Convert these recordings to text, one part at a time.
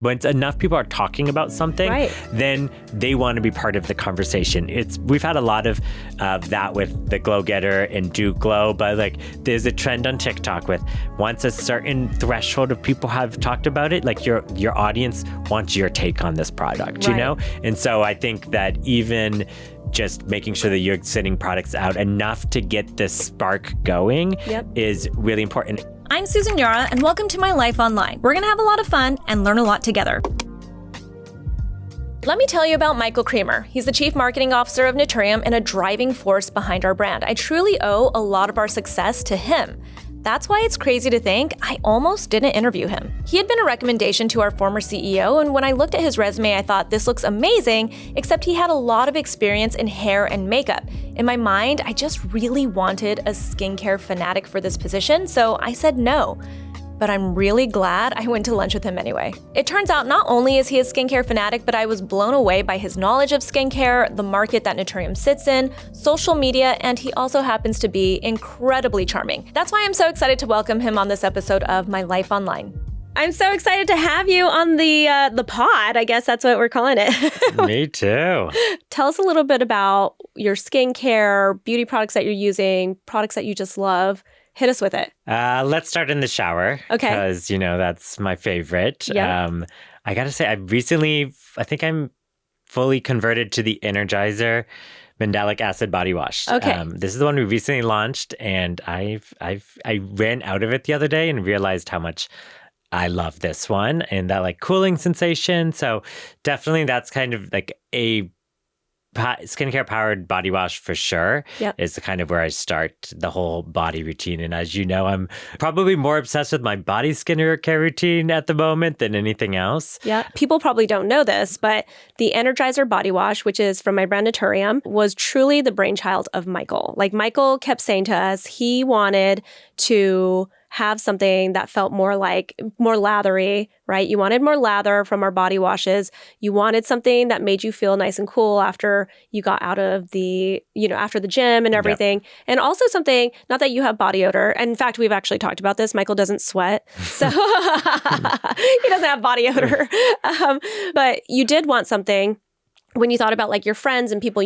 Once enough people are talking about something, then they want to be part of the conversation. We've had a lot of that with the Glow Getter and Do Glow, but like there's a trend on TikTok with once a certain threshold of people have talked about it, like your audience wants your take on this product, you know? And so I think that even just making sure that you're sending products out enough to get this spark going is really important. I'm Susan Yara, and welcome to my Life Online. We're going to have a lot of fun and learn a lot together. Let me tell you about Michael Kremer. He's the Chief Marketing Officer of NATURIUM and a driving force behind our brand. I truly owe a lot of our success to him. That's why it's crazy to think I almost didn't interview him. He had been a recommendation to our former CEO, and when I looked at his resume, I thought this looks amazing, except he had a lot of experience in hair and makeup. In my mind, I just really wanted a skincare fanatic for this position, so I said no. But I'm really glad I went to lunch with him anyway. It turns out not only is he a skincare fanatic, but I was blown away by his knowledge of skincare, the market that NATURIUM sits in, social media, and he also happens to be incredibly charming. That's why I'm so excited to welcome him on this episode of My Life Online. I'm so excited to have you on the pod. I guess that's what we're calling it. Me too. Tell us a little bit about your skincare, beauty products that you're using, products that you just love. Hit us with it. Let's start in the shower. Okay. Because, that's my favorite. Yep. I got to say, I think I'm fully converted to the Energizer Mandelic Acid Body Wash. Okay. This is the one we recently launched, and I ran out of it the other day and realized how much I love this one and that like cooling sensation. So definitely that's kind of like a skincare powered body wash for sure. Is kind of where I start the whole body routine. And as you know, I'm probably more obsessed with my body skincare routine at the moment than anything else. Yeah. People probably don't know this, but the Energizer body wash, which is from my brand NATURIUM, was truly the brainchild of Michael. Like Michael kept saying to us, he wanted to have something that felt more lathery, right? You wanted more lather from our body washes. You wanted something that made you feel nice and cool after you got out of the, after the gym and everything. And also something, not that you have body odor. And in fact, we've actually talked about this. Michael doesn't sweat. So he doesn't have body odor. But you did want something when you thought about like your friends and people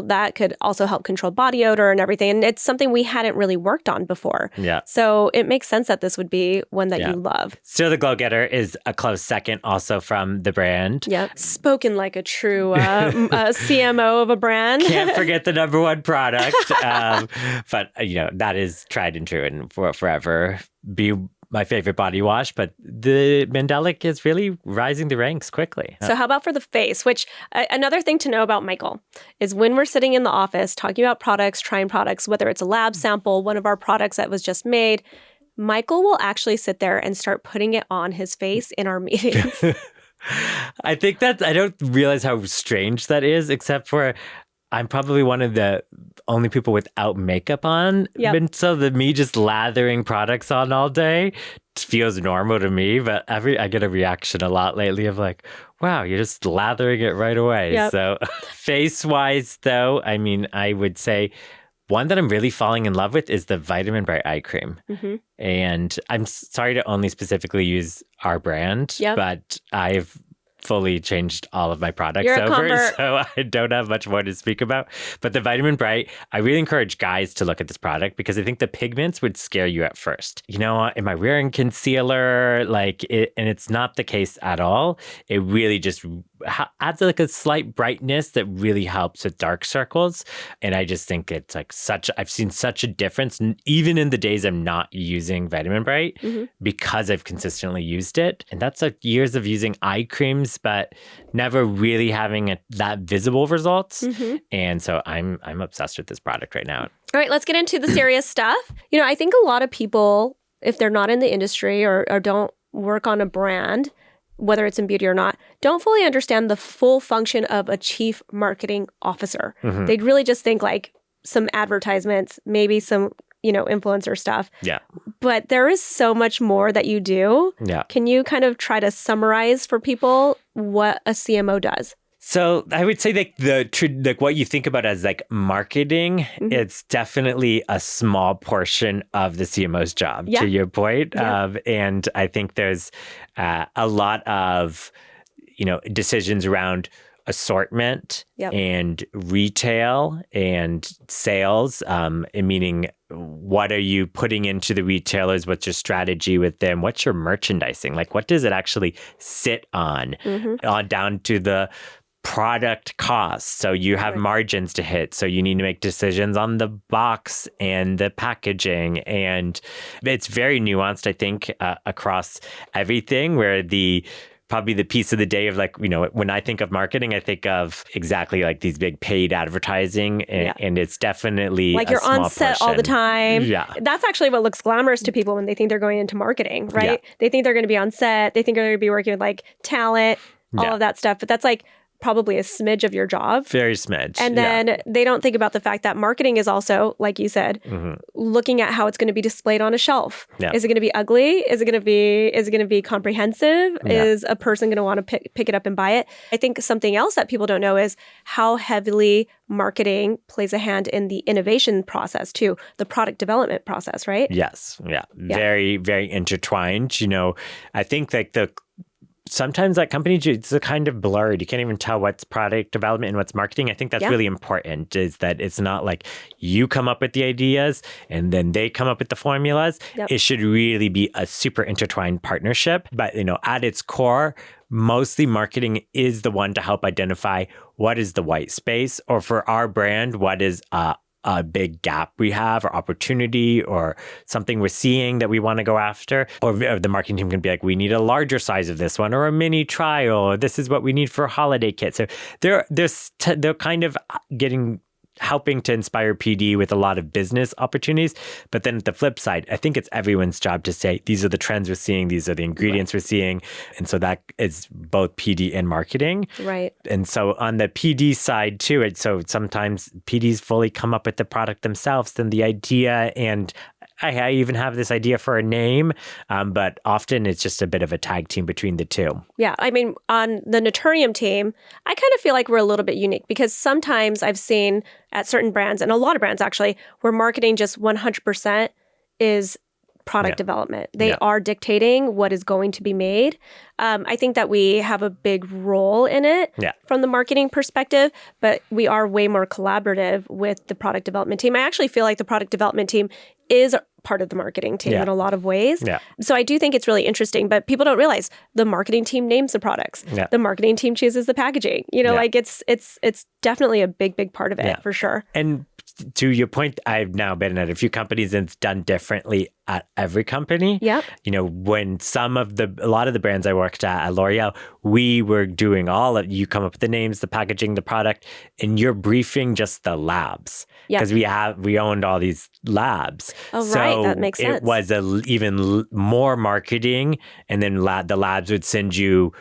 that could also help control body odor and everything. And it's something we hadn't really worked on before. Yeah. So it makes sense that this would be one that you love. Still, the Glow Getter is a close second also from the brand. Yeah. Spoken like a true CMO of a brand. Can't forget the number one product. But, that is tried and true and will forever be my favorite body wash, but the Mandelic is really rising the ranks quickly. So how about for the face, which another thing to know about Michael is when we're sitting in the office talking about products, trying products, whether it's a lab sample, one of our products that was just made, Michael will actually sit there and start putting it on his face in our meetings. I think I don't realize how strange that is, except for I'm probably one of the only people without makeup on. And so me just lathering products on all day feels normal to me. But I get a reaction a lot lately of like, wow, you're just lathering it right away. So face-wise, though, I would say one that I'm really falling in love with is the Vitamin Bright Eye Cream. Mm-hmm. And I'm sorry to only specifically use our brand, but I've fully changed all of my products over, so I don't have much more to speak about. But the Vitamin Bright, I really encourage guys to look at this product because I think the pigments would scare you at first. Am I wearing concealer? And it's not the case at all. It really just adds like a slight brightness that really helps with dark circles. And I just think it's like I've seen such a difference, even in the days I'm not using Vitamin Bright, because I've consistently used it. And that's like years of using eye creams, but never really having that visible results. And so I'm obsessed with this product right now. All right, let's get into the serious stuff. I think a lot of people, if they're not in the industry or don't work on a brand, whether it's in beauty or not, don't fully understand the full function of a chief marketing officer. They'd really just think like some advertisements, maybe some, influencer stuff. Yeah. But there is so much more that you do. Yeah. Can you kind of try to summarize for people what a CMO does? So I would say like what you think about as like marketing, it's definitely a small portion of the CMO's job, to your point. And I think there's a lot of, decisions around assortment and retail and sales, meaning what are you putting into the retailers? What's your strategy with them? What's your merchandising? Like, what does it actually sit on down to the product costs? So you have margins to hit. So you need to make decisions on the box and the packaging. And it's very nuanced, I think, across everything, where probably the piece of the day of like, when I think of marketing, I think of exactly like these big paid advertising, and it's definitely like you're on set all the time. Yeah. That's actually what looks glamorous to people when they think they're going into marketing, right? Yeah. They think they're going to be on set. They think they're going to be working with like talent, all of that stuff. But that's like probably a smidge of your job. Very smidge. And then they don't think about the fact that marketing is also, like you said, looking at how it's going to be displayed on a shelf. Yeah. Is it going to be ugly? Is it going to be comprehensive? Yeah. Is a person going to want to pick it up and buy it? I think something else that people don't know is how heavily marketing plays a hand in the innovation process too, the product development process, right? Yes. Yeah. Very, very intertwined. I think like sometimes like companies, it's a kind of blurred. You can't even tell what's product development and what's marketing. I think that's really important, is that it's not like you come up with the ideas and then they come up with the formulas. It should really be a super intertwined partnership. But, at its core, mostly marketing is the one to help identify what is the white space, or for our brand, what is a big gap we have, or opportunity, or something we're seeing that we want to go after. Or the marketing team can be like, we need a larger size of this one, or a mini trial, or this is what we need for a holiday kit. So they're kind of helping to inspire PD with a lot of business opportunities. But then at the flip side, I think it's everyone's job to say, these are the trends we're seeing, these are the ingredients we're seeing. And so that is both PD and marketing. Right. And so on the PD side too, so sometimes PDs fully come up with the product themselves, then the idea, and I even have this idea for a name, but often it's just a bit of a tag team between the two. Yeah. I mean, on the NATURIUM team, I kind of feel like we're a little bit unique, because sometimes I've seen at certain brands, and a lot of brands actually, where marketing just 100% is product development. They are dictating what is going to be made. I think that we have a big role in it from the marketing perspective, but we are way more collaborative with the product development team. I actually feel like the product development team is part of the marketing team in a lot of ways. Yeah. So I do think it's really interesting, but people don't realize the marketing team names the products. Yeah. The marketing team chooses the packaging. Like it's definitely a big part of it for sure. And to your point, I've now been at a few companies and it's done differently at every company. Yep. When a lot of the brands I worked at L'Oreal, we were doing you come up with the names, the packaging, the product, and you're briefing just the labs. Because we owned all these labs. Oh, so right. That makes sense. It was even more marketing, and then the labs would send you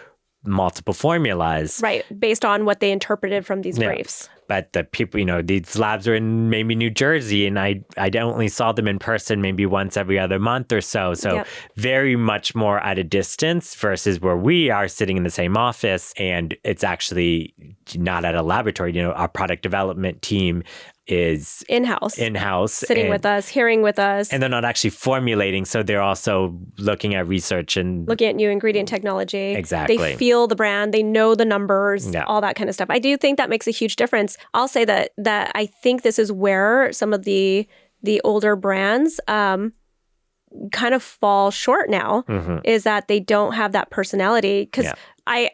multiple formulas. Right, based on what they interpreted from these briefs. But the people, these labs are in maybe New Jersey, and I only saw them in person maybe once every other month or so. So very much more at a distance versus where we are sitting in the same office, and it's actually not at a laboratory. Our product development team is in-house, sitting with us, hearing with us. And they're not actually formulating. So they're also looking at research and looking at new ingredient technology. Exactly. They feel the brand, they know the numbers, all that kind of stuff. I do think that makes a huge difference. I'll say that I think this is where some of the older brands kind of fall short now, is that they don't have that personality. Because I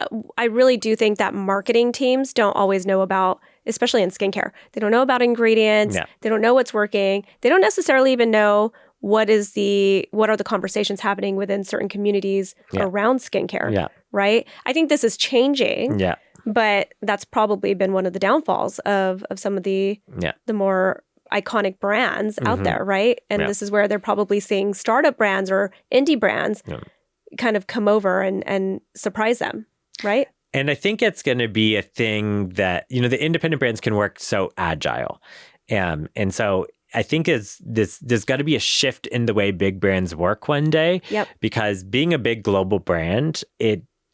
really do think that marketing teams don't always know about, especially in skincare, they don't know about ingredients. They don't know what's working. They don't necessarily even know what are the conversations happening within certain communities around skincare. Right? I think this is changing. But that's probably been one of the downfalls of some of the more iconic brands out there, right? And this is where they're probably seeing startup brands or indie brands kind of come over and surprise them, right? And I think it's going to be a thing that, the independent brands can work so agile. And so I think there's got to be a shift in the way big brands work one day. Because being a big global brand,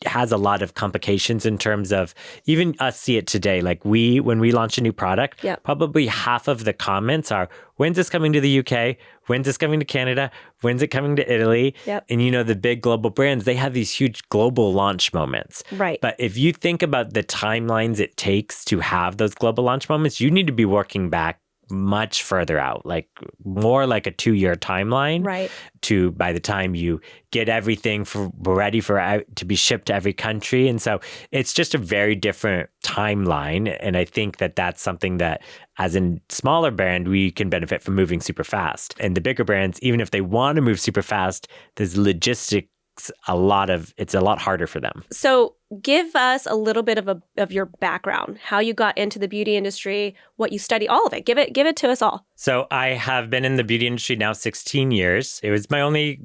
has a lot of complications in terms of even us see it today. Like when we launch a new product, probably half of the comments are, when's this coming to the UK? When's this coming to Canada? When's it coming to Italy? And the big global brands, they have these huge global launch moments. Right. But if you think about the timelines it takes to have those global launch moments, you need to be working back much further out, like more like a 2-year timeline, right? To by the time you get everything ready to be shipped to every country. And so it's just a very different timeline. And I think that that's something that as a smaller brand, we can benefit from moving super fast. And the bigger brands, even if they want to move super fast, there's logistics, it's a lot harder for them. So give us a little bit of your background, how you got into the beauty industry, what you study, all of it. Give it to us all. So I have been in the beauty industry now 16 years. It was my only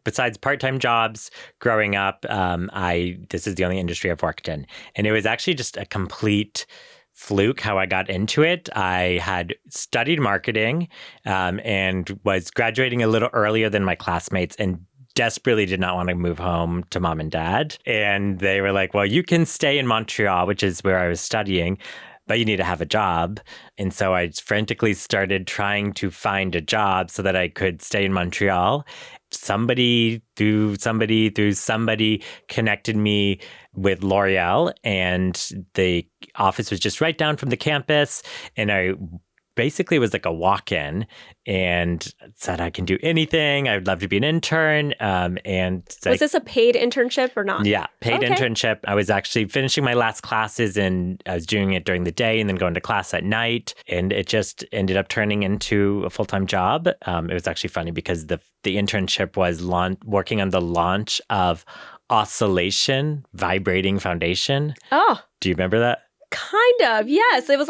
besides part-time jobs growing up, this is the only industry I've worked in. And it was actually just a complete fluke how I got into it. I had studied marketing and was graduating a little earlier than my classmates and desperately did not want to move home to mom and dad. And they were like, well, you can stay in Montreal, which is where I was studying, but you need to have a job. And so I frantically started trying to find a job so that I could stay in Montreal. Somebody connected me with L'Oreal, and the office was just right down from the campus. And I basically was like a walk-in and said, I can do anything. I would love to be an intern. And was this a paid internship or not? Yeah, paid internship. I was actually finishing my last classes and I was doing it during the day and then going to class at night. And it just ended up turning into a full-time job. It was actually funny because the internship was working on the launch of Oscillation Vibrating Foundation. Oh. Do you remember that? Kind of, yes. It was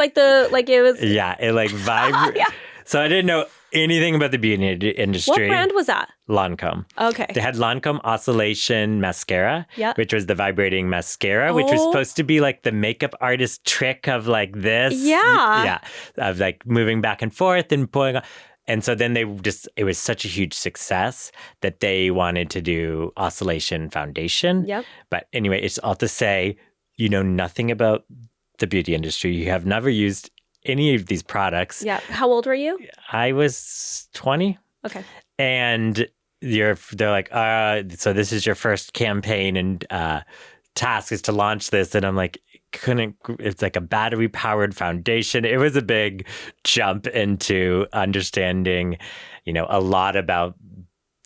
Yeah, it like vibrated. Yeah. So I didn't know anything about the beauty industry. What brand was that? Lancome. Okay. They had Lancome Oscillation Mascara, which was the vibrating mascara, which was supposed to be like the makeup artist trick of like this. Yeah. Yeah. Of like moving back and forth and pulling on. And so then it was such a huge success that they wanted to do Oscillation Foundation. Yep. But anyway, it's all to say, you know nothing about the beauty industry. You have never used any of these products. Yeah. How old were you? I was 20. Okay. And they're like, so this is your first campaign and task is to launch this. And I'm like, it's like a battery powered foundation. It was a big jump into understanding, a lot about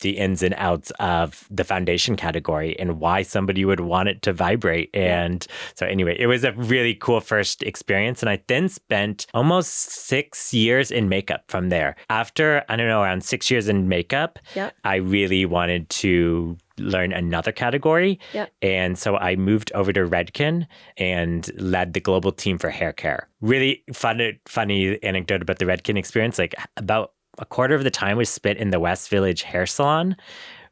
the ins and outs of the foundation category and why somebody would want it to vibrate. And so anyway, it was a really cool first experience. And I then spent almost 6 years in makeup from there. After, around 6 years in makeup, I really wanted to learn another category. And so I moved over to Redken and led the global team for hair care. Really funny anecdote about the Redken experience. Like about a quarter of the time was spent in the West Village hair salon,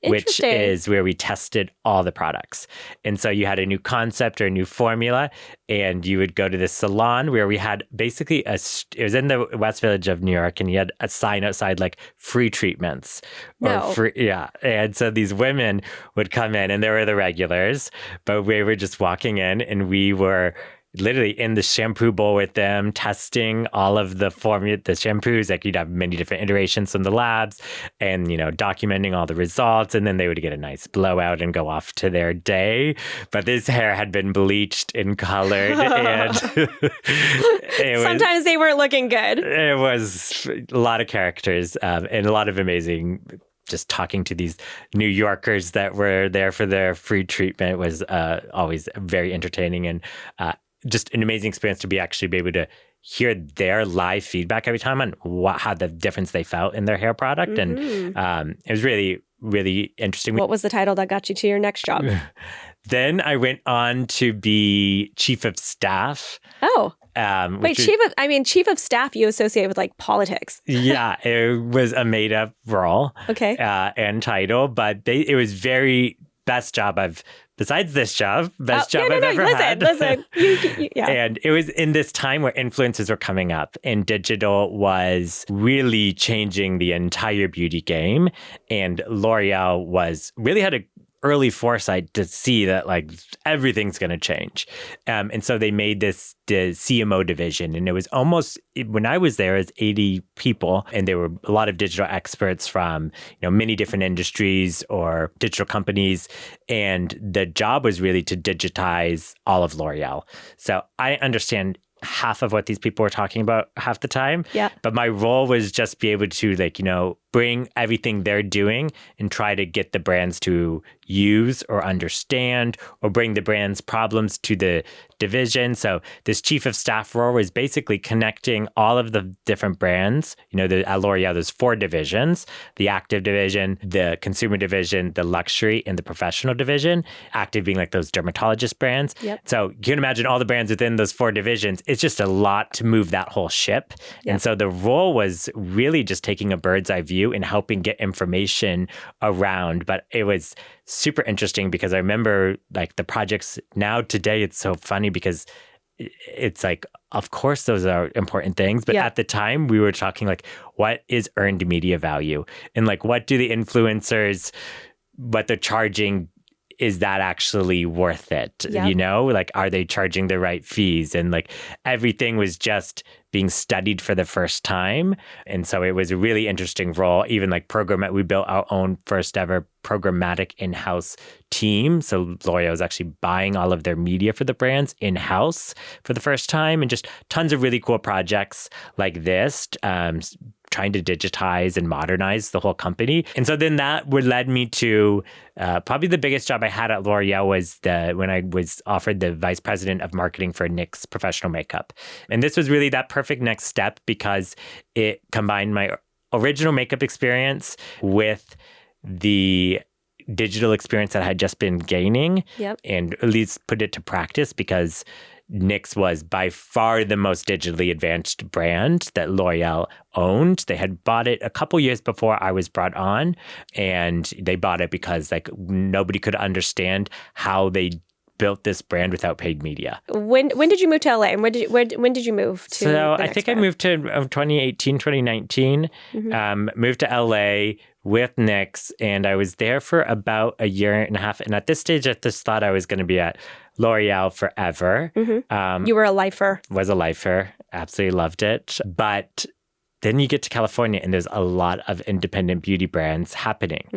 which is where we tested all the products. And so you had a new concept or a new formula, and you would go to the salon where we had basically it was in the West Village of New York, and you had a sign outside like free treatments. And so these women would come in, and they were the regulars, but we were just walking in, and we were literally in the shampoo bowl with them, testing all of the shampoos. Like you'd have many different iterations from the labs and, documenting all the results. And then they would get a nice blowout and go off to their day. But this hair had been bleached and colored. And sometimes they weren't looking good. It was a lot of characters and a lot of amazing. Just talking to these New Yorkers that were there for their free treatment was always very entertaining and just an amazing experience to be able to hear their live feedback every time on how the difference they felt in their hair product. Mm-hmm. And it was really, really interesting. What was the title that got you to your next job? Then I went on to be chief of staff. Oh. Wait, chief of staff you associate with like politics. Yeah, it was a made up role. Okay. And title, but it was very best job besides this job, I've ever had. Listen. And it was in this time where influencers were coming up and digital was really changing the entire beauty game. And L'Oreal really had a early foresight to see that like everything's going to change. And so they made the CMO division. And it was almost, when I was there, it was 80 people. And there were a lot of digital experts from, many different industries or digital companies. And the job was really to digitize all of L'Oreal. So I understand half of what these people were talking about half the time. Yeah. But my role was just be able to bring everything they're doing and try to get the brands to use or understand or bring the brand's problems to the division. So this chief of staff role was basically connecting all of the different brands. At L'Oreal, there's 4 divisions: the active division, the consumer division, the luxury, and the professional division. Active being like those dermatologist brands. Yep. So you can imagine all the brands within those 4 divisions. It's just a lot to move that whole ship. Yep. And so the role was really just taking a bird's eye view and helping get information around. But it was super interesting because I remember like the projects now today, it's so funny because it's like, of course, those are important things. But at the time we were talking like, what is earned media value? And like, what do the influencers, what they're charging, is that actually worth it? Yep. Like, are they charging the right fees? And like everything was just being studied for the first time. And so it was a really interesting role. Even like we built our own first ever programmatic in-house team. So L'Oreal was actually buying all of their media for the brands in-house for the first time, and just tons of really cool projects like this, trying to digitize and modernize the whole company. And so then that led me to probably the biggest job I had at L'Oreal was when I was offered the vice president of marketing for NYX Professional Makeup. And this was really that perfect next step because it combined my original makeup experience with the digital experience that I had just been gaining. Yep. And at least put it to practice because NYX was by far the most digitally advanced brand that L'Oreal owned. They had bought it a couple years before I was brought on, and they bought it because like nobody could understand how they built this brand without paid media. When did you move to LA? And when did you move to? So I think I moved to 2018, 2019. Moved to LA with NYX, and I was there for about a year and a half. And at this stage, I just thought I was going to be at L'Oreal forever. You were a lifer. Was a lifer. Absolutely loved it. But then you get to California and there's a lot of independent beauty brands happening.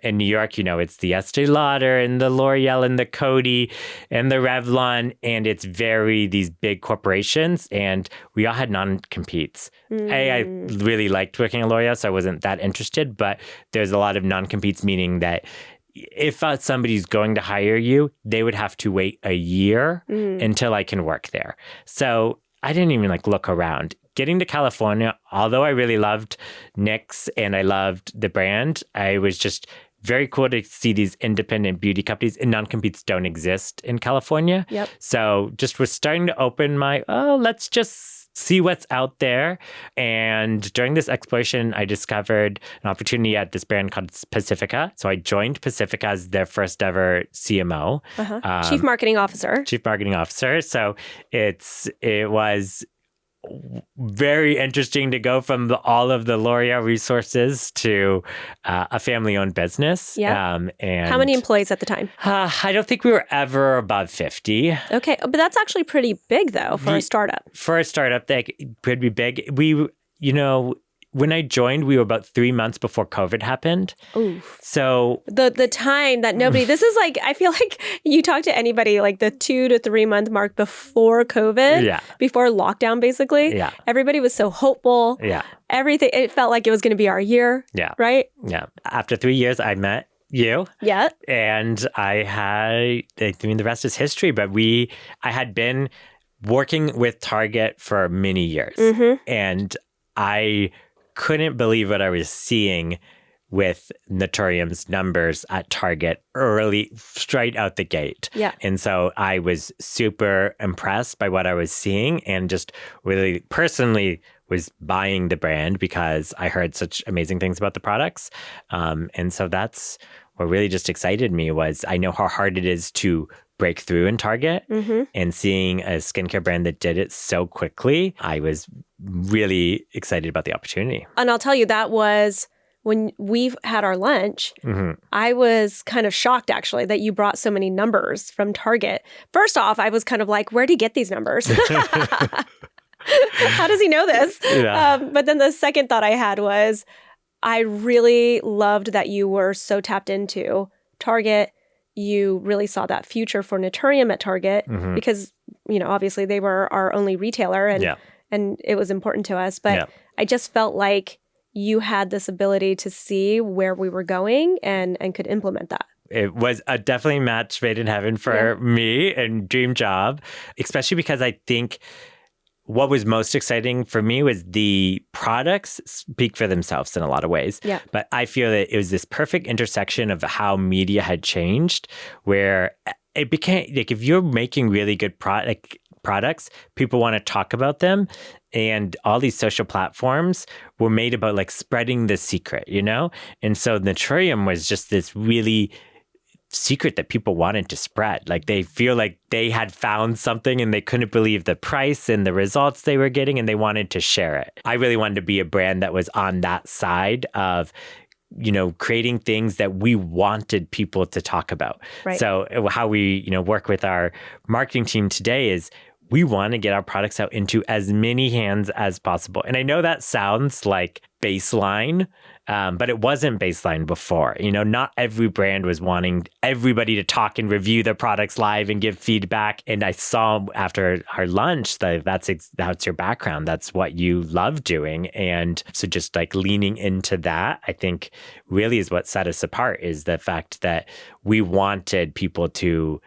In New York, it's the Estee Lauder and the L'Oreal and the Coty and the Revlon. And it's these big corporations. And we all had non-competes. I really liked working at L'Oreal, so I wasn't that interested. But there's a lot of non-competes, meaning that if somebody's going to hire you, they would have to wait a year until I can work there. So I didn't even look around. Getting to California, although I really loved NYX and I loved the brand, I was just very cool to see these independent beauty companies, and non-competes don't exist in California. Yep. So just was starting to open let's just see what's out there. And during this exploration, I discovered an opportunity at this brand called Pacifica. So I joined Pacifica as their first ever CMO. Chief Marketing Officer. Chief Marketing Officer. So it was very interesting to go from all of the L'Oreal resources to a family-owned business. Yeah. And how many employees at the time? I don't think we were ever above 50. Okay. But that's actually pretty big, though, for a startup. For a startup, that could be big. We, when I joined, we were about 3 months before COVID happened. Ooh. So the time that this is I feel like you talk to anybody the 2 to 3 month mark before COVID, before lockdown, basically. Yeah. Everybody was so hopeful. Yeah. Everything, it felt like it was going to be our year. Yeah. Right? Yeah. After 3 years, I met you. Yeah. And the rest is history. But I had been working with Target for many years. And I couldn't believe what I was seeing with Naturium's numbers at Target straight out the gate. Yeah. And so I was super impressed by what I was seeing, and just really personally was buying the brand because I heard such amazing things about the products. And so that's what really just excited me, was I know how hard it is to break through in Target, and seeing a skincare brand that did it so quickly, I was really excited about the opportunity. And I'll tell you, that was when we've had our lunch, I was kind of shocked, actually, that you brought so many numbers from Target. First off, I was kind of like, where do you get these numbers? How does he know this? Yeah. But then the second thought I had was, I really loved that you were so tapped into Target. You really saw that future for Naturium at Target because, obviously they were our only retailer and it was important to us. But I just felt like you had this ability to see where we were going and could implement that. It was a definitely match made in heaven for me and dream job, especially because I think what was most exciting for me was the products speak for themselves in a lot of ways. Yeah. But I feel that it was this perfect intersection of how media had changed, where it became like if you're making really good products, people want to talk about them. And all these social platforms were made about like spreading the secret, And so Naturium was just this really secret that people wanted to spread. Like they feel like they had found something and they couldn't believe the price and the results they were getting and they wanted to share it. I really wanted to be a brand that was on that side of creating things that we wanted people to talk about. Right. So how we, work with our marketing team today is we want to get our products out into as many hands as possible. And I know that sounds like baseline, but it wasn't baseline before. Not every brand was wanting everybody to talk and review their products live and give feedback. And I saw after our lunch that that's your background. That's what you love doing. And so just like leaning into that, I think really is what set us apart, is the fact that we wanted people to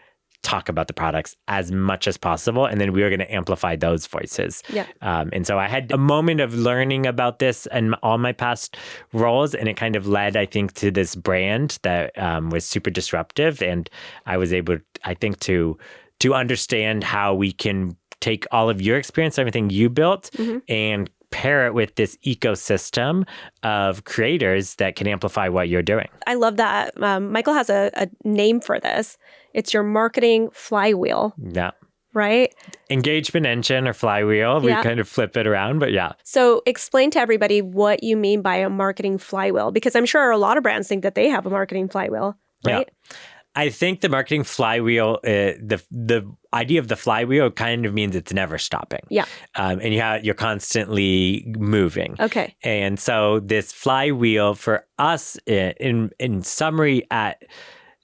talk about the products as much as possible. And then we were going to amplify those voices. Yeah. And so I had a moment of learning about this in all my past roles. And it kind of led, I think, to this brand that was super disruptive. And I was able, I think, to understand how we can take all of your experience, everything you built, and pair it with this ecosystem of creators that can amplify what you're doing. I love that. Michael has a name for this. It's your marketing flywheel. Yeah. Right? Engagement engine or flywheel. We kind of flip it around, but yeah. So explain to everybody what you mean by a marketing flywheel, because I'm sure a lot of brands think that they have a marketing flywheel, right? Yeah. I think the marketing flywheel, the idea of the flywheel kind of means it's never stopping. Yeah. And you're constantly moving. Okay. And so this flywheel for us, in summary at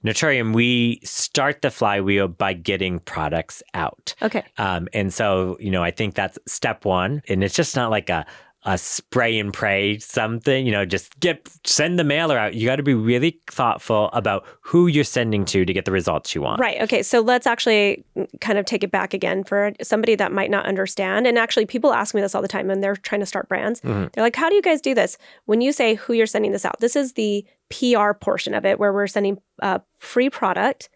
Naturium, we start the flywheel by getting products out. Okay. And so, I think that's step one. And it's just not like a spray and pray something, just send the mailer out. You got to be really thoughtful about who you're sending to get the results you want. Right. Okay. So let's actually kind of take it back again for somebody that might not understand. And actually, people ask me this all the time when they're trying to start brands. They're like, how do you guys do this? When you say who you're sending this out, this is the PR portion of it where we're sending free product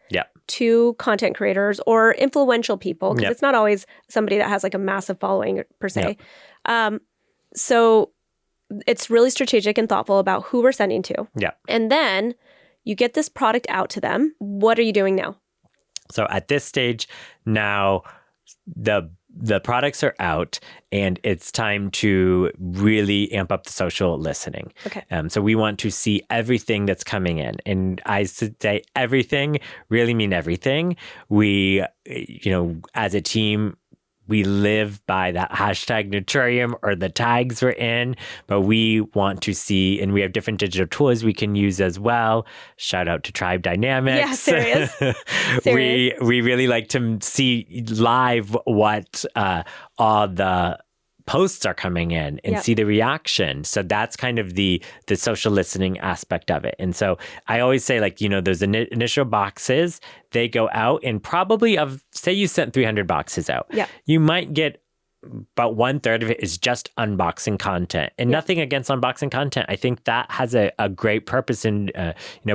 to content creators or influential people, because it's not always somebody that has like a massive following per se. So it's really strategic and thoughtful about who we're sending to. Yeah. And then you get this product out to them. What are you doing now? So at this stage now, the products are out and it's time to really amp up the social listening. Okay. So we want to see everything that's coming in. And I say everything, really mean everything. We, as a team, we live by that hashtag Naturium or the tags we're in, but we want to see, and we have different digital tools we can use as well. Shout out to Tribe Dynamics. Yeah, serious. We really like to see live what all the posts are coming in and see the reaction. So that's kind of the social listening aspect of it. And so I always say, like, those initial boxes, they go out, and probably say you sent 300 boxes out. Yeah. You might get about 1/3 of it is just unboxing content, and nothing against unboxing content. I think that has a great purpose in,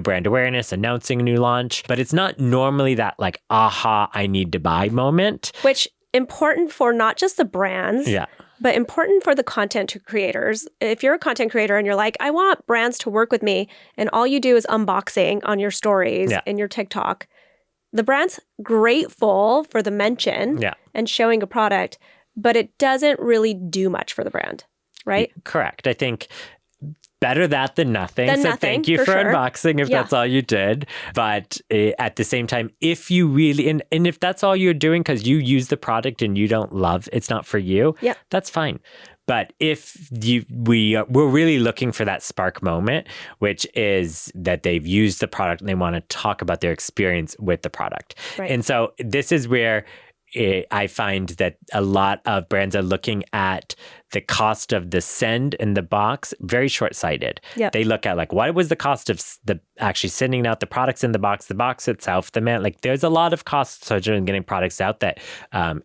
brand awareness, announcing a new launch, but it's not normally that like, aha, I need to buy moment. Which important for not just the brands. Yeah. But important for the content creators. If you're a content creator and you're like, I want brands to work with me, and all you do is unboxing on your stories and your TikTok, the brand's grateful for the mention and showing a product, but it doesn't really do much for the brand, right? Correct. I think better that than nothing. Than so nothing, thank you for for sure. unboxing if that's all you did. But at the same time, if you really, and if that's all you're doing because you use the product and you don't love, it's not for you, that's fine. But if we're really looking for that spark moment, which is that they've used the product and they want to talk about their experience with the product. Right. And so this is where I find that a lot of brands are looking at the cost of the send in the box very short-sighted. Yep. They look at like, what was the cost of the actually sending out the products in the box itself, the man, like there's a lot of costs associated in getting products out that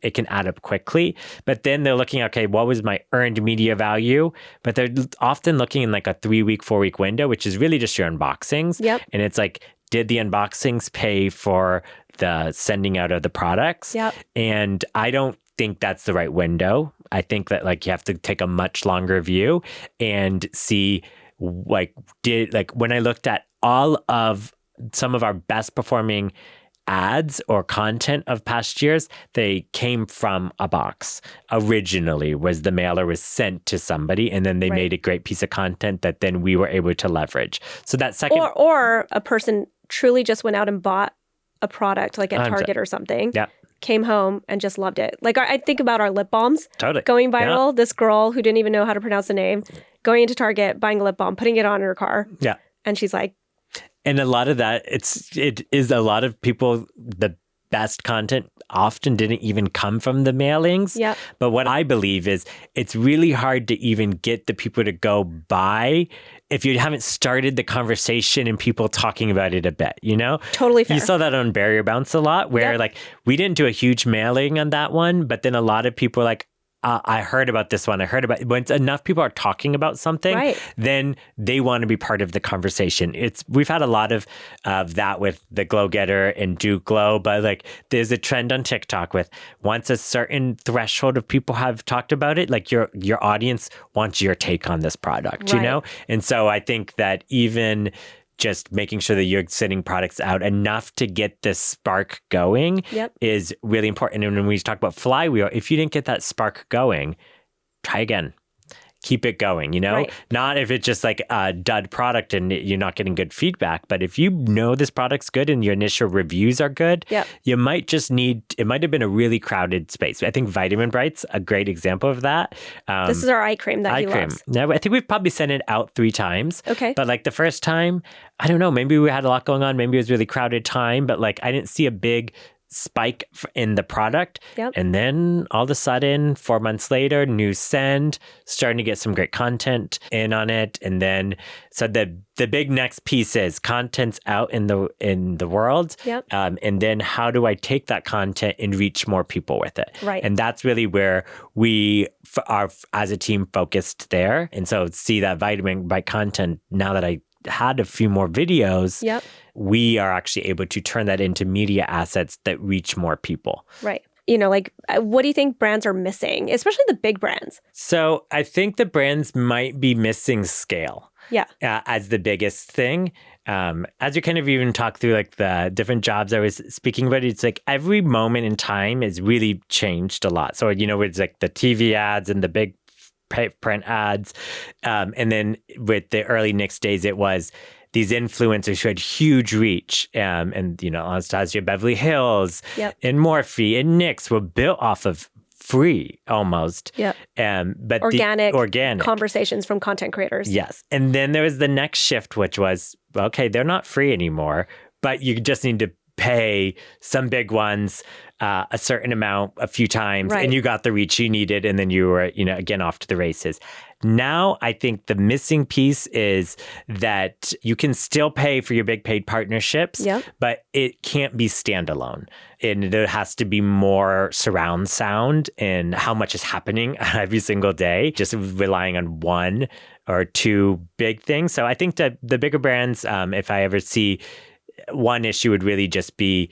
it can add up quickly. But then they're looking, okay, what was my earned media value? But they're often looking in like a 3-week, 4-week window, which is really just your unboxings. Yep. And it's like, did the unboxings pay for the sending out of the products? Yep. And I don't think that's the right window. I think that like you have to take a much longer view and see like when I looked at all of some of our best performing ads or content of past years, they came from a box. Originally was the mailer was sent to somebody and then they made a great piece of content that then we were able to leverage. So that second or a person truly just went out and bought a product like at Target or something. Yeah. Came home and just loved it. Like I think about our lip balms totally going viral. Yeah. This girl who didn't even know how to pronounce the name, going into Target, buying a lip balm, putting it on in her car. Yeah. And she's like, and a lot of that, it is a lot of people, the best content often didn't even come from the mailings. Yeah. But what I believe is it's really hard to even get the people to go buy if you haven't started the conversation and people talking about it a bit, you know? Totally fair. You saw that on Barrier Bounce a lot where like we didn't do a huge mailing on that one, but then a lot of people were like, I heard about this one. I heard about it. When enough people are talking about something, then they want to be part of the conversation. We've had a lot of that with the Glow Getter and Duke Glow, but like there's a trend on TikTok with once a certain threshold of people have talked about it, like your audience wants your take on this product, you know? And so I think that even just making sure that you're sending products out enough to get this spark going is really important. And when we talk about Flywheel, if you didn't get that spark going, try again. Keep it going, you know? Not if it's just like a dud product and you're not getting good feedback, but if you know this product's good and your initial reviews are good, you might just it might have been a really crowded space. I think Vitamin Bright's a great example of that. This is our eye cream that he loves. Yeah, I think we've probably sent it out 3 times. Okay. But like the first time, I don't know, maybe we had a lot going on. Maybe it was really crowded time, but like I didn't see a big spike in the product. And then all of a sudden, 4 months later, new send, starting to get some great content in on it. And then, so the big next piece is content's out in the world. And then how do I take that content and reach more people with it? And that's really where we are as a team focused there. And so see that Vitamin Bright content now that I had a few more videos, we are actually able to turn that into media assets that reach more people. You know, like what do you think brands are missing, especially the big brands? So I think the brands might be missing scale. As the biggest thing. As you kind of even talk through like the different jobs I was speaking about, it's like every moment in time has really changed a lot. So, you know, it's like the TV ads and the big print ads. And then with the early Nix days, it was these influencers who had huge reach. And, you know, Anastasia Beverly Hills and Morphe and Nix were built off of free almost. But organic conversations from content creators. Yes. And then there was the next shift, which was, okay, they're not free anymore, but you just need to pay some big ones a certain amount a few times and you got the reach you needed and then you were, you know, again off to the races. Now, I think the missing piece is that you can still pay for your big paid partnerships, but it can't be standalone. And there has to be more surround sound in how much is happening every single day, just relying on one or two big things. So I think that the bigger brands, if I ever see one issue would really just be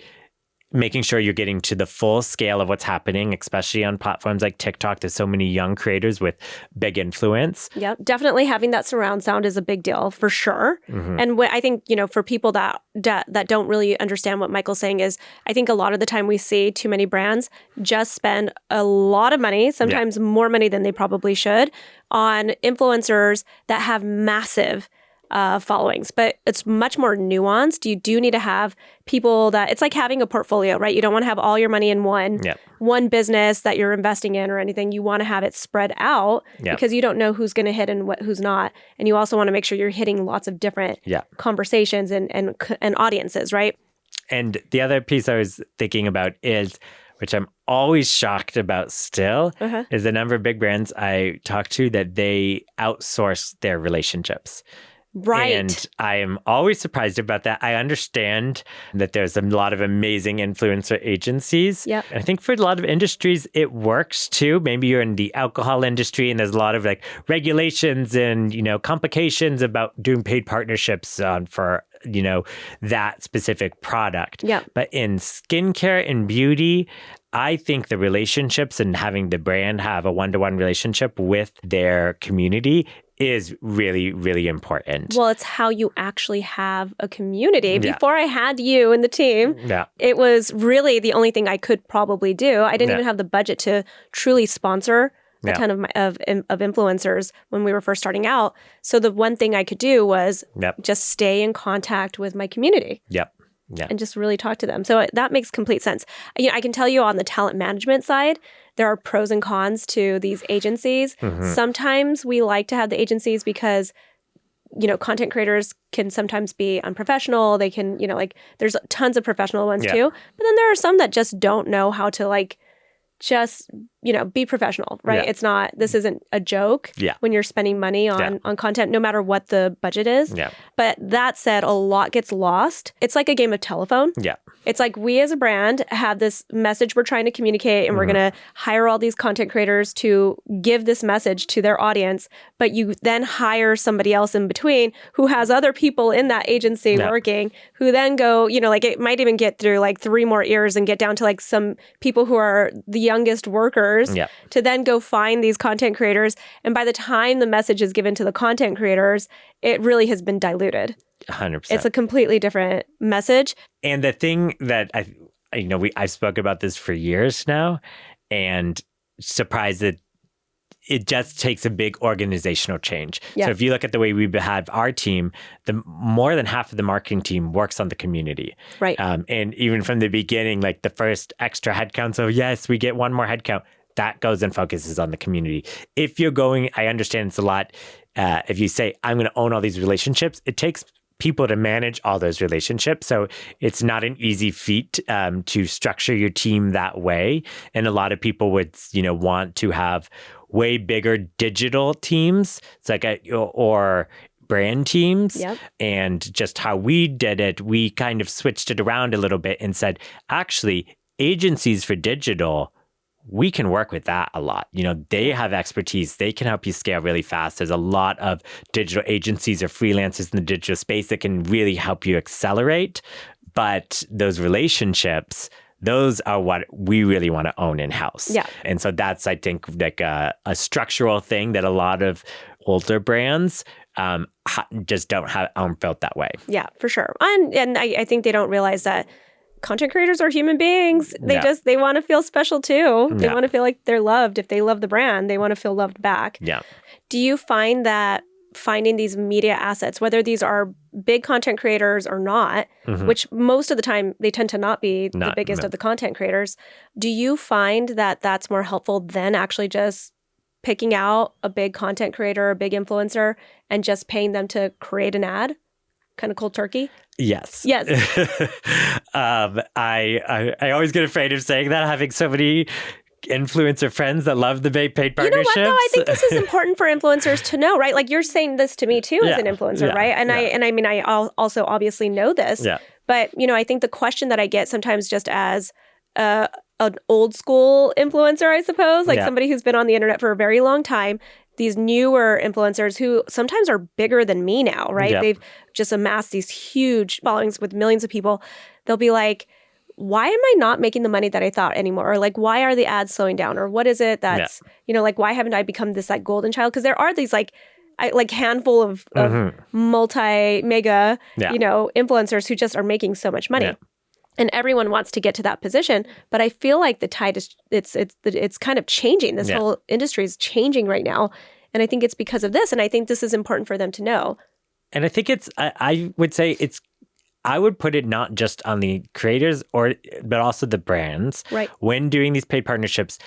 making sure you're getting to the full scale of what's happening, especially on platforms like TikTok. There's so many young creators with big influence. Yep. Definitely having that surround sound is a big deal for sure. And what I think, for people that don't really understand what Michael's saying is, I think a lot of the time we see too many brands just spend a lot of money, sometimes more money than they probably should, on influencers that have massive followings, but it's much more nuanced. You do need to have people that, it's like having a portfolio, right? You don't want to have all your money in one business that you're investing in or anything. You want to have it spread out because you don't know who's going to hit and who's not. And you also want to make sure you're hitting lots of different conversations and audiences, right? And the other piece I was thinking about is, which I'm always shocked about still, is the number of big brands I talk to that they outsource their relationships. Right. And I am always surprised about that. I understand that there's a lot of amazing influencer agencies. Yep. I think for a lot of industries, it works too. Maybe you're in the alcohol industry and there's a lot of like regulations and, complications about doing paid partnerships for, that specific product. Yep. But in skincare and beauty, I think the relationships and having the brand have a one-to-one relationship with their community is really, really important. Well, it's how you actually have a community. Before I had you and the team, it was really the only thing I could probably do. I didn't even have the budget to truly sponsor a ton of influencers when we were first starting out. So the one thing I could do was just stay in contact with my community. And just really talk to them. So that makes complete sense. I can tell you on the talent management side, there are pros and cons to these agencies. Sometimes we like to have the agencies because, content creators can sometimes be unprofessional. They can, there's tons of professional ones too. But then there are some that just don't know how to just, be professional, right? It's not, this isn't a joke when you're spending money on content, no matter what the budget is. But that said, a lot gets lost. It's like a game of telephone. It's like we as a brand have this message we're trying to communicate and we're going to hire all these content creators to give this message to their audience. But you then hire somebody else in between who has other people in that agency working who then go, it might even get through 3 more ears and get down to some people who are the youngest workers to then go find these content creators. And by the time the message is given to the content creators, it really has been diluted. 100%. It's a completely different message. And the thing that I've spoken about this for years now, and surprised that it just takes a big organizational change. So if you look at the way we have our team, the more than half of the marketing team works on the community. Right. And even from the beginning, the first extra headcount, so yes, we get one more headcount, that goes and focuses on the community. If you're going, I understand it's a lot. If you say, I'm going to own all these relationships, it takes people to manage all those relationships. So it's not an easy feat to structure your team that way. And a lot of people would, want to have way bigger digital teams. It's or brand teams. And just how we did it, we kind of switched it around a little bit and said, actually, agencies for digital, we can work with that a lot. They have expertise. They can help you scale really fast. There's a lot of digital agencies or freelancers in the digital space that can really help you accelerate. But those relationships, those are what we really want to own in-house. And so that's, I think, a structural thing that a lot of older brands just aren't built that way. Yeah, for sure. And I think they don't realize that content creators are human beings. They want to feel special too. They want to feel like they're loved. If they love the brand, they want to feel loved back. Do you find that finding these media assets, whether these are big content creators or not, which most of the time they tend to not be the biggest of the content creators, do you find that that's more helpful than actually just picking out a big content creator, a big influencer, and just paying them to create an ad? Kind of cold turkey? Yes. I always get afraid of saying that, having so many influencer friends that love the big paid partnerships. You know what, though? I think this is important for influencers to know, right? You're saying this to me, too, as an influencer, right? And I also obviously know this. But, I think the question that I get sometimes just as an old school influencer, I suppose, somebody who's been on the internet for a very long time, these newer influencers who sometimes are bigger than me now, right? They've just amassed these huge followings with millions of people. They'll be like, why am I not making the money that I thought anymore? Or like, why are the ads slowing down? Or what is it that's, like, why haven't I become this like golden child? Because there are these like handful of multi-mega, influencers who just are making so much money. Yeah. And everyone wants to get to that position. But I feel like the tide is, it's kind of changing. This whole industry is changing right now. And I think it's because of this. And I think this is important for them to know. And I think I would say I would put it not just on the creators but also the brands. Right. When doing these paid partnerships,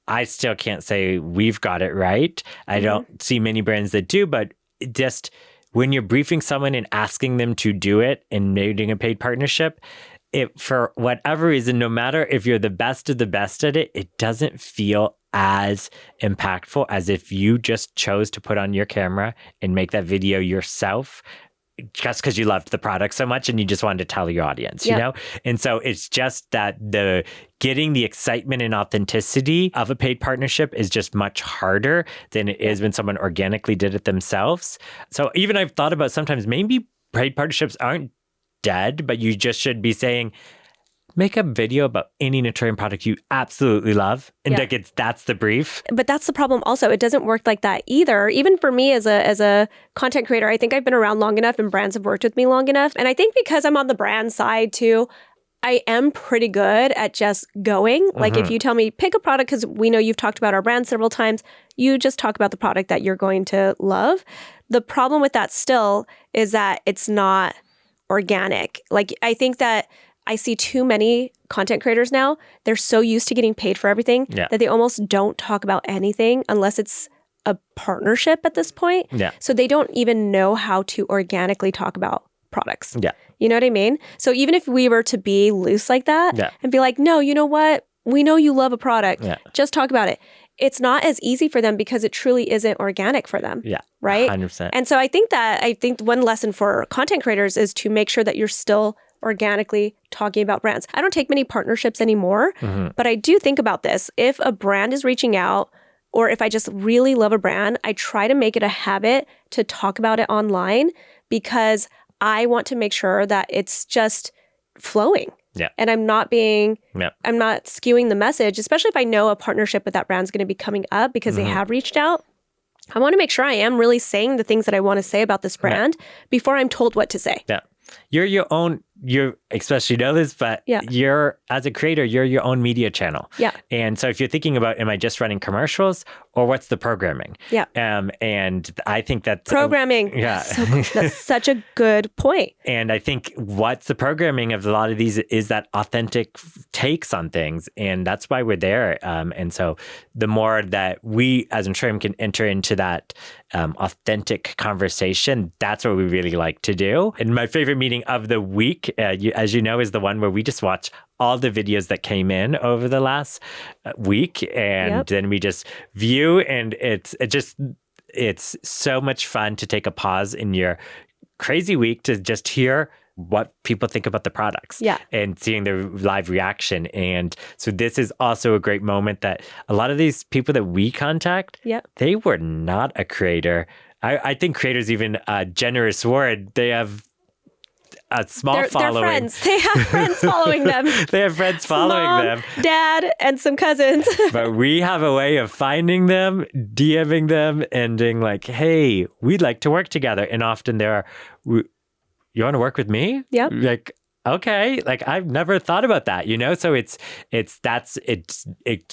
I still can't say we've got it right. I don't see many brands that do, but just when you're briefing someone and asking them to do it and doing a paid partnership, for whatever reason, no matter if you're the best of the best at it, it doesn't feel as impactful as if you just chose to put on your camera and make that video yourself just because you loved the product so much and you just wanted to tell your audience, you know? And so it's just that getting the excitement and authenticity of a paid partnership is just much harder than it is when someone organically did it themselves. So even I've thought about sometimes maybe paid partnerships aren't dead, but you just should be saying, make a video about any Naturium product you absolutely love. And that's the brief. But that's the problem also. It doesn't work like that either. Even for me as a content creator, I think I've been around long enough and brands have worked with me long enough. And I think because I'm on the brand side too, I am pretty good at just going. Like if you tell me, pick a product, because we know you've talked about our brand several times, you just talk about the product that you're going to love. The problem with that still is that it's not organic. Like I think that I see too many content creators now. They're so used to getting paid for everything that they almost don't talk about anything unless it's a partnership at this point. Yeah. So they don't even know how to organically talk about products. Yeah. You know what I mean? So even if we were to be loose like that and be like, no, you know what? We know you love a product. Yeah. Just talk about it. It's not as easy for them because it truly isn't organic for them. Yeah. Right? 100%. And so I think one lesson for content creators is to make sure that you're still organically talking about brands. I don't take many partnerships anymore, but I do think about this. If a brand is reaching out, or if I just really love a brand, I try to make it a habit to talk about it online because I want to make sure that it's just flowing. Yeah. And I'm not skewing the message, especially if I know a partnership with that brand is going to be coming up because they have reached out. I want to make sure I am really saying the things that I want to say about this brand before I'm told what to say. Yeah. You're especially know this, but as a creator, you're your own media channel. Yeah. And so if you're thinking about, am I just running commercials or what's the programming? Yeah. And I think that's programming. That's such a good point. And I think what's the programming of a lot of these is that authentic takes on things. And that's why we're there. And so the more that we as Naturium can enter into that authentic conversation, that's what we really like to do. And my favorite meeting of the week, as you know, is the one where we just watch all the videos that came in over the last week, and then we just view, and it's so much fun to take a pause in your crazy week to just hear what people think about the products and seeing their live reaction. And so this is also a great moment that a lot of these people that we contact, they were not a creator. I think creators even a generous word. They have a small following. They're friends. They have friends following them. They have friends following them. Dad and some cousins. But we have a way of finding them, DMing them, and being like, hey, we'd like to work together. And often you want to work with me? Yeah. Like, okay. Like, I've never thought about that, you know? So it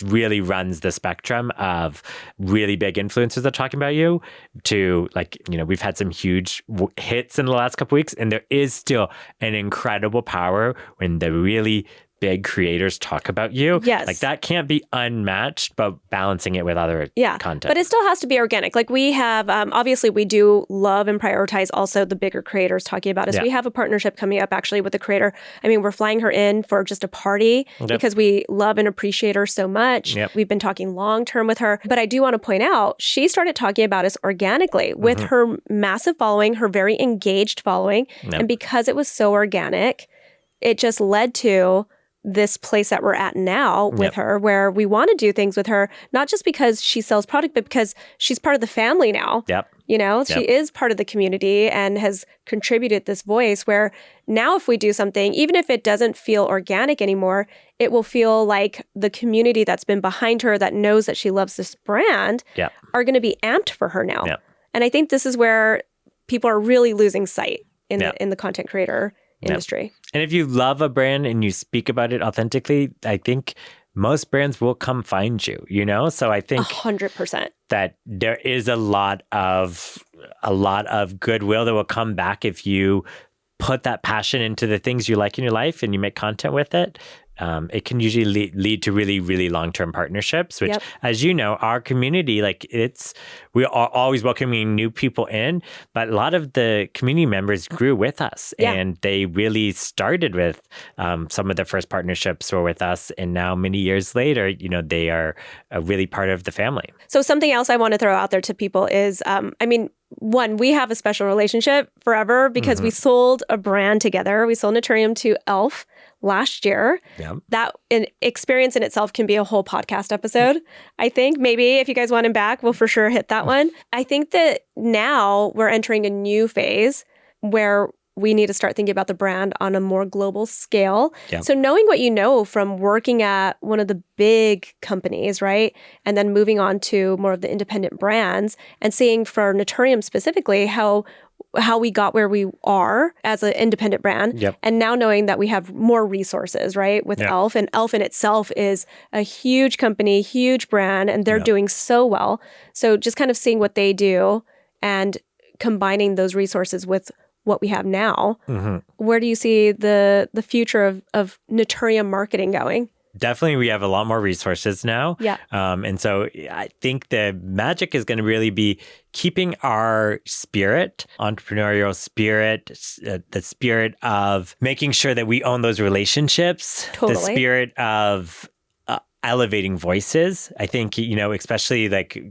really runs the spectrum of really big influencers that are talking about you to, like, you know, we've had some huge hits in the last couple weeks, and there is still an incredible power when the really big creators talk about you. Yes. Like, that can't be unmatched, but balancing it with other content. But it still has to be organic. Like, we have, obviously, we do love and prioritize also the bigger creators talking about us. Yeah. We have a partnership coming up, actually, with a creator. I mean, we're flying her in for just a party because we love and appreciate her so much. Yep. We've been talking long-term with her. But I do want to point out, she started talking about us organically with her massive following, her very engaged following. Yep. And because it was so organic, it just led to this place that we're at now with her, where we want to do things with her, not just because she sells product, but because she's part of the family now. You know, she is part of the community and has contributed this voice where now if we do something, even if it doesn't feel organic anymore, it will feel like the community that's been behind her that knows that she loves this brand are going to be amped for her now. And I think this is where people are really losing sight in the content creator industry. And if you love a brand and you speak about it authentically, I think most brands will come find you, you know? So I think 100% that there is a lot of goodwill that will come back if you put that passion into the things you like in your life and you make content with it. It can usually lead to really, really long-term partnerships, which, as you know, our community, we are always welcoming new people in, but a lot of the community members grew with us and they really started with some of the first partnerships were with us. And now many years later, you know, they are really part of the family. So something else I want to throw out there to people is, one, we have a special relationship forever because we sold a brand together. We sold NATURIUM to e.l.f. last year. That experience in itself can be a whole podcast episode. I think maybe if you guys want him back, we'll for sure hit that one. I think that now we're entering a new phase where we need to start thinking about the brand on a more global scale. So knowing what you know from working at one of the big companies, right? And then moving on to more of the independent brands and seeing for NATURIUM specifically how we got where we are as an independent brand. And now knowing that we have more resources, right? With e.l.f. And e.l.f. in itself is a huge company, huge brand, and they're doing so well. So just kind of seeing what they do and combining those resources with what we have now. Where do you see the future of NATURIUM marketing going? Definitely, we have a lot more resources now. And so I think the magic is going to really be keeping our spirit, entrepreneurial spirit, the spirit of making sure that we own those relationships, the spirit of elevating voices. I think, you know, especially like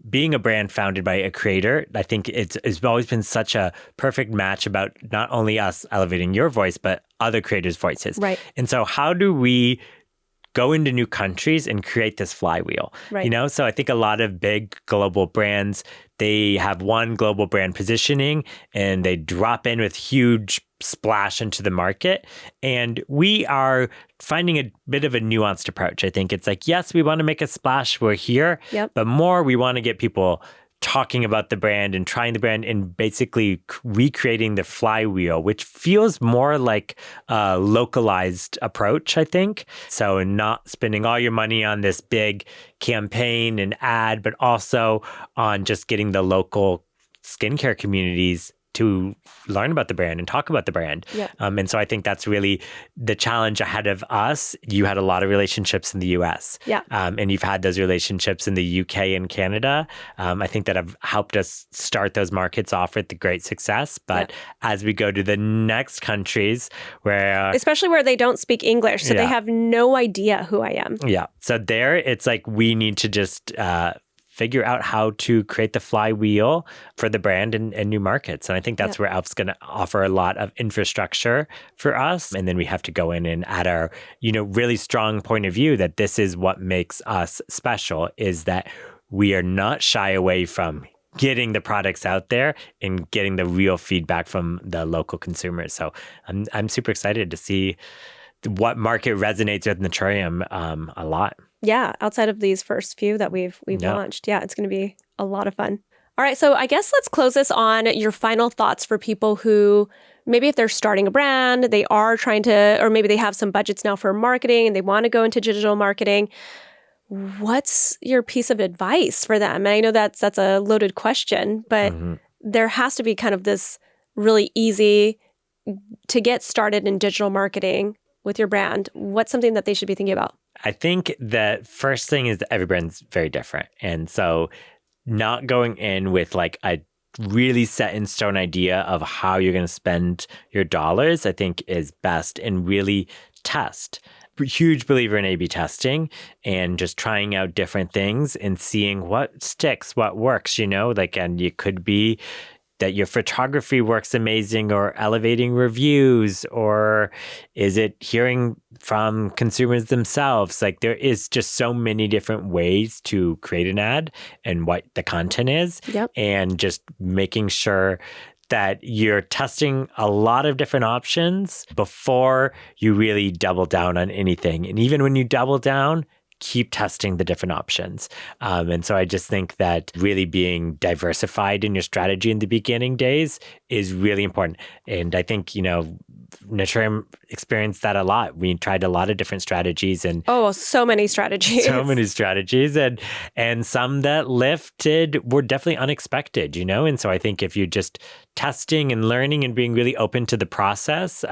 being a brand founded by a creator, I think it's always been such a perfect match about not only us elevating your voice, but other creators' voices. And so how do we go into new countries and create this flywheel? You know, so I think a lot of big global brands, they have one global brand positioning and they drop in with huge splash into the market. And we are finding a bit of a nuanced approach. I think it's like, yes, we want to make a splash. We're here, but more we want to get people talking about the brand and trying the brand and basically recreating the flywheel, which feels more like a localized approach, I think. So not spending all your money on this big campaign and ad, but also on just getting the local skincare communities to learn about the brand and talk about the brand. And so I think that's really the challenge ahead of us. You had a lot of relationships in the US. And you've had those relationships in the UK and Canada. I think that have helped us start those markets off with the great success. But as we go to the next countries where... especially where they don't speak English, so they have no idea who I am. So there, it's like we need to just... figure out how to create the flywheel for the brand in new markets. And I think that's where e.l.f.'s going to offer a lot of infrastructure for us. And then we have to go in and add our, you know, really strong point of view that this is what makes us special, is that we are not shy away from getting the products out there and getting the real feedback from the local consumers. So I'm super excited to see what market resonates with NATURIUM a lot. Outside of these first few that we've launched. It's going to be a lot of fun. All right, so I guess let's close this on your final thoughts for people who maybe if they're starting a brand, they are trying to, or maybe they have some budgets now for marketing and they want to go into digital marketing. What's your piece of advice for them? And I know that's a loaded question, but there has to be kind of this really easy to get started in digital marketing with your brand. What's something that they should be thinking about? I think the first thing is that every brand's very different. And so not going in with like a really set in stone idea of how you're going to spend your dollars, I think is best, and really test. Huge believer in A/B testing and just trying out different things and seeing what sticks, what works, you know, like, and it could be that your photography works amazing or elevating reviews? Or is it hearing from consumers themselves? Like there is just so many different ways to create an ad and what the content is. Yep. And just making sure that you're testing a lot of different options before you really double down on anything. And even when you double down, keep testing the different options. And so I just think that really being diversified in your strategy in the beginning days is really important. And I think, Naturium experienced that a lot. We tried a lot of different strategies and so many strategies. And some that lifted were definitely unexpected, And so I think if you're just testing and learning and being really open to the process,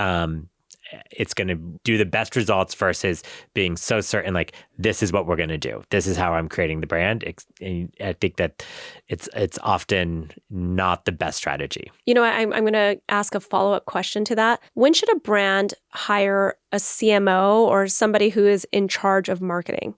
it's going to do the best results versus being so certain, like, this is what we're going to do. This is how I'm creating the brand. And I think that it's often not the best strategy. I'm going to ask a follow-up question to that. When should a brand hire a CMO or somebody who is in charge of marketing?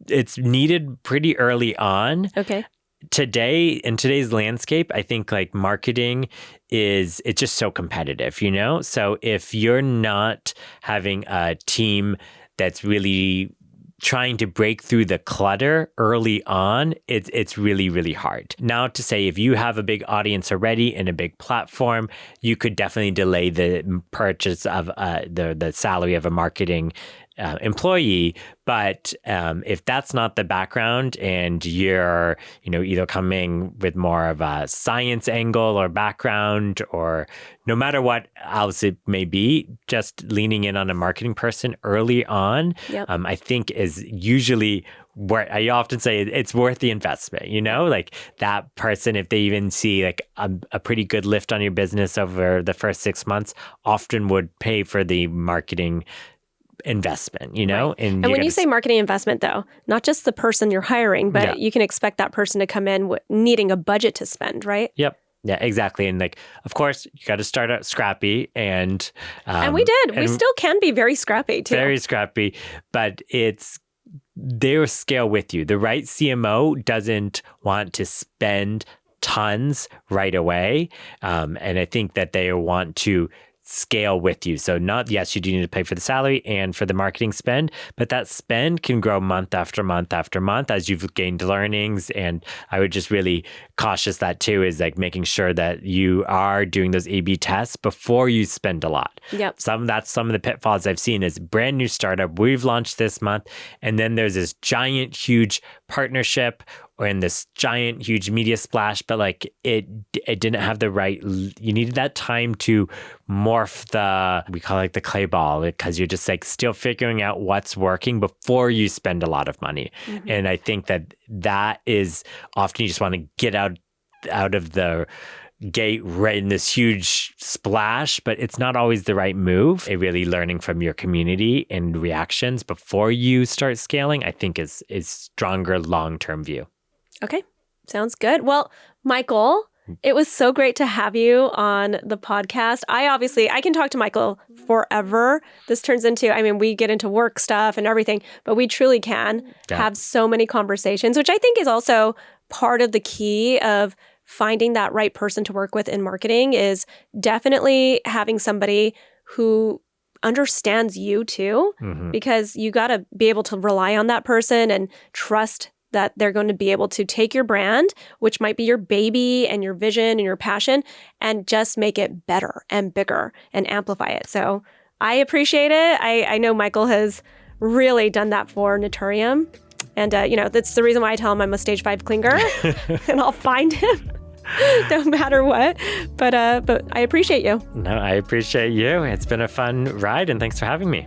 It's needed pretty early on. Okay. Today, in today's landscape, I think like marketing it's just so competitive, So if you're not having a team that's really trying to break through the clutter early on, it's really, really hard. Now to say, if you have a big audience already and a big platform, you could definitely delay the purchase of the salary of a marketing employee. But if that's not the background and you're, either coming with more of a science angle or background, or no matter what else it may be, just leaning in on a marketing person early on, I think is usually where I often say it's worth the investment, like that person, if they even see like a pretty good lift on your business over the first 6 months, often would pay for the marketing investment, Right. And when you say marketing investment, though, not just the person you're hiring, but you can expect that person to come in needing a budget to spend, right? Yep. Yeah, exactly. And like, of course, you got to start out scrappy and we did. We still can be very scrappy too. Very scrappy, but they will scale with you. The right CMO doesn't want to spend tons right away. And I think that they want to scale with you. So yes, you do need to pay for the salary and for the marketing spend, but that spend can grow month after month after month as you've gained learnings. And I would just really cautious that too, is like making sure that you are doing those A/B tests before you spend a lot. Yep. That's some of the pitfalls I've seen is brand new startup. We've launched this month, and then there's this giant, huge partnership or in this giant, huge media splash, but like it didn't have the right, you needed that time to morph we call it like the clay ball, because you're just like still figuring out what's working before you spend a lot of money. Mm-hmm. And I think that is often you just want to get out of the gate right in this huge splash, but it's not always the right move. Really learning from your community and reactions before you start scaling, I think is stronger long-term view. Okay. Sounds good. Well, Michael, it was so great to have you on the podcast. I can talk to Michael forever. This turns into, we get into work stuff and everything, but we truly can have so many conversations, which I think is also part of the key of finding that right person to work with in marketing, is definitely having somebody who understands you too, because you got to be able to rely on that person and trust that they're going to be able to take your brand, which might be your baby and your vision and your passion, and just make it better and bigger and amplify it. So I appreciate it. I know Michael has really done that for Naturium. And, that's the reason why I tell him I'm a stage 5 clinger and I'll find him no matter what. But I appreciate you. No, I appreciate you. It's been a fun ride, and thanks for having me.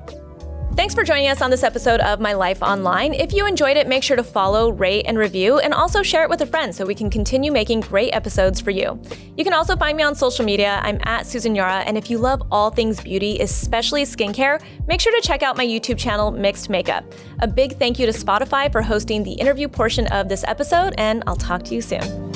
Thanks for joining us on this episode of My Life Online. If you enjoyed it, make sure to follow, rate, and review, and also share it with a friend so we can continue making great episodes for you. You can also find me on social media. I'm at Susan Yara, and if you love all things beauty, especially skincare, make sure to check out my YouTube channel, Mixed Makeup. A big thank you to Spotify for hosting the interview portion of this episode, and I'll talk to you soon.